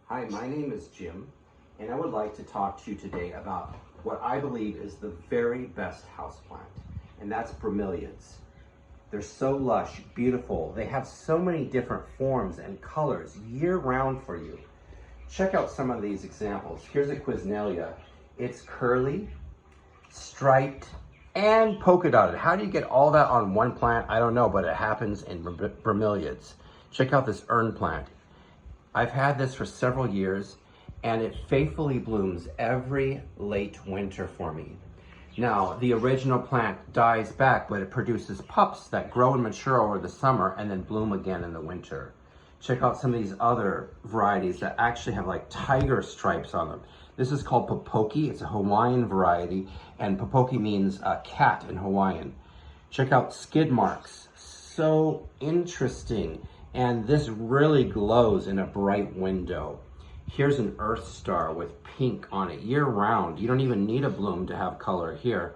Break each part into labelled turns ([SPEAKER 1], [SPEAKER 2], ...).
[SPEAKER 1] Hi, my name is Jim, and I would like to talk to you today about what I believe is the very best houseplant, and that's bromeliads. They're so lush, beautiful. They have so many different forms and colors year-round for you. Check out some of these examples. Here's a Quisnelia. It's curly, striped, and polka dotted. How do you get all that on one plant? I don't know, but it happens in bromeliads. Check out this urn plant. I've had this for several years, and it faithfully blooms every late winter for me. Now, the original plant dies back, but it produces pups that grow and mature over the summer and then bloom again in the winter. Check out some of these other varieties that actually have like tiger stripes on them. This is called popoki. It's a Hawaiian variety, and popoki means cat in Hawaiian. Check out skid marks. So interesting. And this really glows in a bright window. Here's an earth star with pink on it year round. You don't even need a bloom to have color here.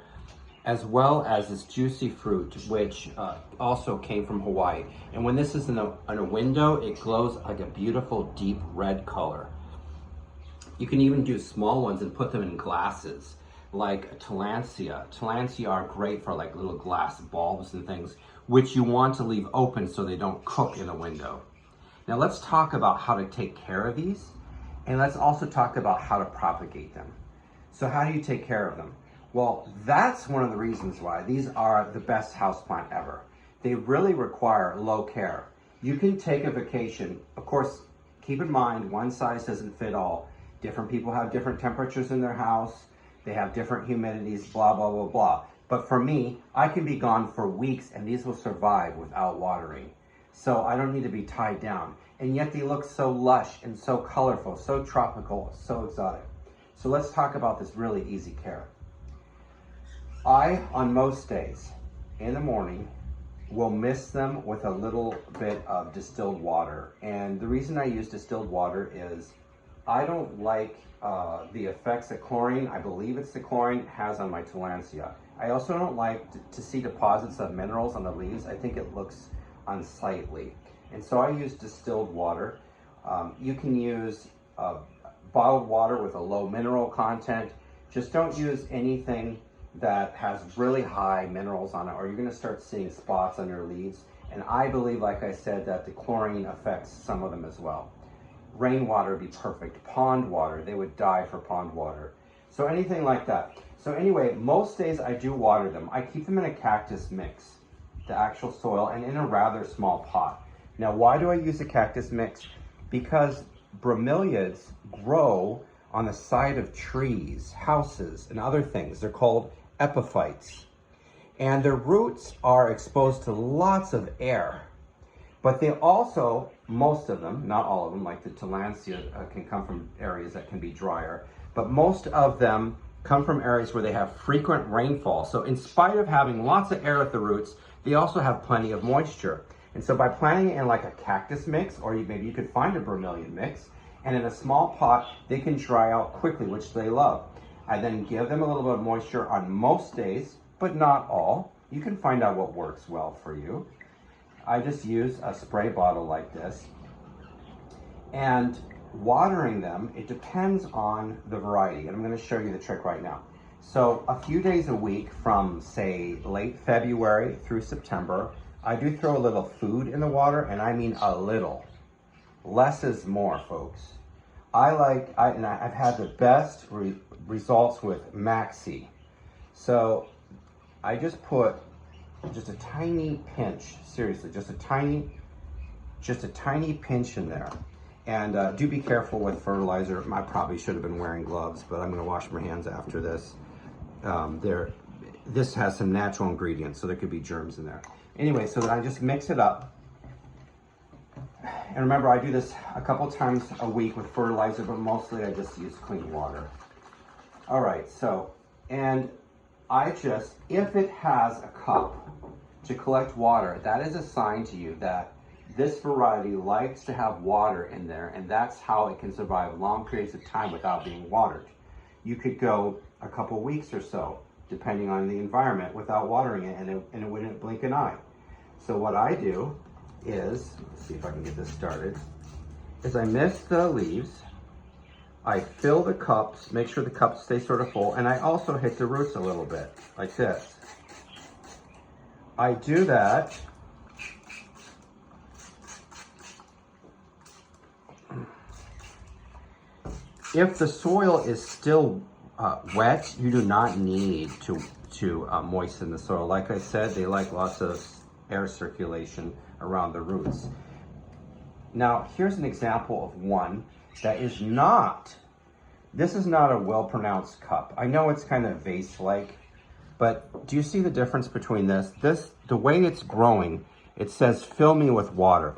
[SPEAKER 1] As well as this juicy fruit, which also came from Hawaii. And when this is in a window, it glows like a beautiful deep red color. You can even do small ones and put them in glasses, like tillandsia. Tillandsia are great for like little glass bulbs and things, which you want to leave open so they don't cook in a window. Now let's talk about how to take care of these, and let's also talk about how to propagate them. So how do you take care of them? Well, that's one of the reasons why these are the best houseplant ever. They really require low care. You can take a vacation. Of course, keep in mind, one size doesn't fit all. Different people have different temperatures in their house. They have different humidities, blah, blah, blah, blah. But for me, I can be gone for weeks and these will survive without watering. So I don't need to be tied down. And yet they look so lush and so colorful, so tropical, so exotic. So let's talk about this really easy care. I, on most days, in the morning, will mist them with a little bit of distilled water. And the reason I use distilled water is I don't like the effects that chlorine, I believe it's the chlorine, has on my tillandsia. I also don't like to see deposits of minerals on the leaves. I think it looks unsightly. And so I use distilled water. You can use bottled water with a low mineral content. Just don't use anything that has really high minerals on it, or you're gonna start seeing spots on your leaves. And I believe, like I said, that the chlorine affects some of them as well. Rainwater would be perfect. Pond water, they would die for pond water. So anything like that. So anyway, most days I do water them. I keep them in a cactus mix, the actual soil, and in a rather small pot. Now, why do I use a cactus mix? Because bromeliads grow on the side of trees, houses, and other things. They're called epiphytes. And their roots are exposed to lots of air. But they also, most of them, not all of them, like the tillandsia can come from areas that can be drier, but most of them come from areas where they have frequent rainfall. So in spite of having lots of air at the roots, they also have plenty of moisture. And so by planting it in like a cactus mix, or maybe you could find a bromeliad mix, and in a small pot, they can dry out quickly, which they love. I then give them a little bit of moisture on most days, but not all. You can find out what works well for you. I just use a spray bottle like this. And watering them, it depends on the variety. And I'm gonna show you the trick right now. So a few days a week from say late February through September, I do throw a little food in the water, and I mean a little. Less is more, folks. And I've had the best results with Maxi. So I just put just a tiny pinch, seriously, just a tiny pinch in there. And do be careful with fertilizer. I probably should have been wearing gloves, but I'm gonna wash my hands after this. This has some natural ingredients, so there could be germs in there. Anyway, so then I just mix it up. And remember, I do this a couple times a week with fertilizer, but mostly I just use clean water. All right, so, and I just, if it has a cup to collect water, that is a sign to you that this variety likes to have water in there, and that's how it can survive long periods of time without being watered. You could go a couple weeks or so, depending on the environment, without watering it, and it wouldn't blink an eye. So what I do is, let's see if I can get this started, is I mist the leaves I fill the cups, make sure the cups stay sort of full, and I also hit the roots a little bit, like this. I do that if the soil is still wet. You do not need to moisten the soil. Like I said, they like lots of air circulation around the roots. Now, here's an example of one that is not, this is not a well-pronounced cup. I know it's kind of vase-like, but do you see the difference between this? The way it's growing, it says, fill me with water.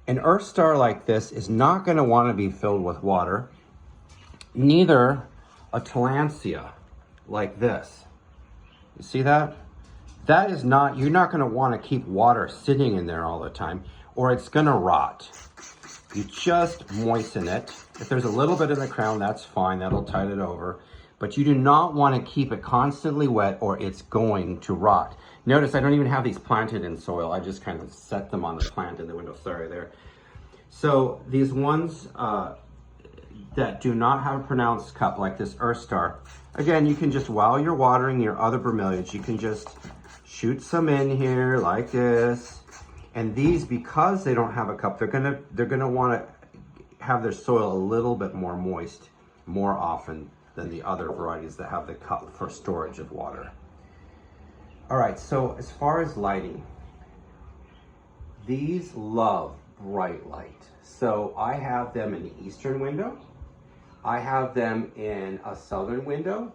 [SPEAKER 1] An earth star like this is not gonna wanna be filled with water, neither a tillandsia like this. You see that? That is not, you're not gonna wanna keep water sitting in there all the time, or it's gonna rot. You just moisten it. If there's a little bit in the crown, that's fine, that'll tide it over. But you do not wanna keep it constantly wet or it's going to rot. Notice I don't even have these planted in soil. I just kind of set them on the plant in the window, sorry there. So these ones that do not have a pronounced cup, like this earth star, again, you can just, while you're watering your other bromeliads, you can just shoot some in here like this. And these, because they don't have a cup, they're gonna want to have their soil a little bit more moist more often than the other varieties that have the cup for storage of water. All right, so as far as lighting, these love bright light. So I have them in the eastern window. I have them in a southern window.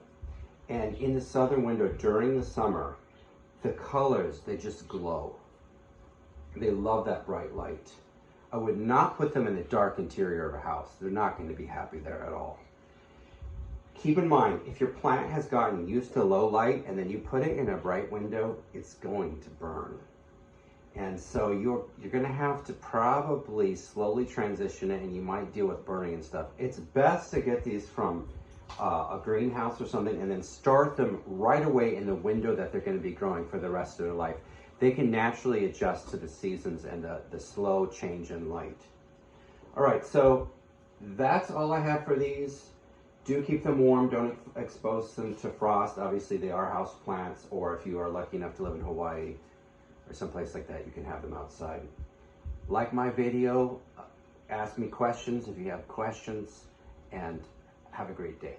[SPEAKER 1] And in the southern window during the summer, the colors, they just glow. They love that bright light. I would not put them in the dark interior of a house. They're not going to be happy there at all. Keep in mind, if your plant has gotten used to low light and then you put it in a bright window, it's going to burn. And so you're going to have to probably slowly transition it, and you might deal with burning and stuff. It's best to get these from a greenhouse or something and then start them right away in the window that they're going to be growing for the rest of their life. They can naturally adjust to the seasons and the slow change in light. All right, so that's all I have for these. Do keep them warm, don't expose them to frost. Obviously they are house plants, or if you are lucky enough to live in Hawaii or someplace like that, you can have them outside. Like my video, ask me questions if you have questions, and have a great day.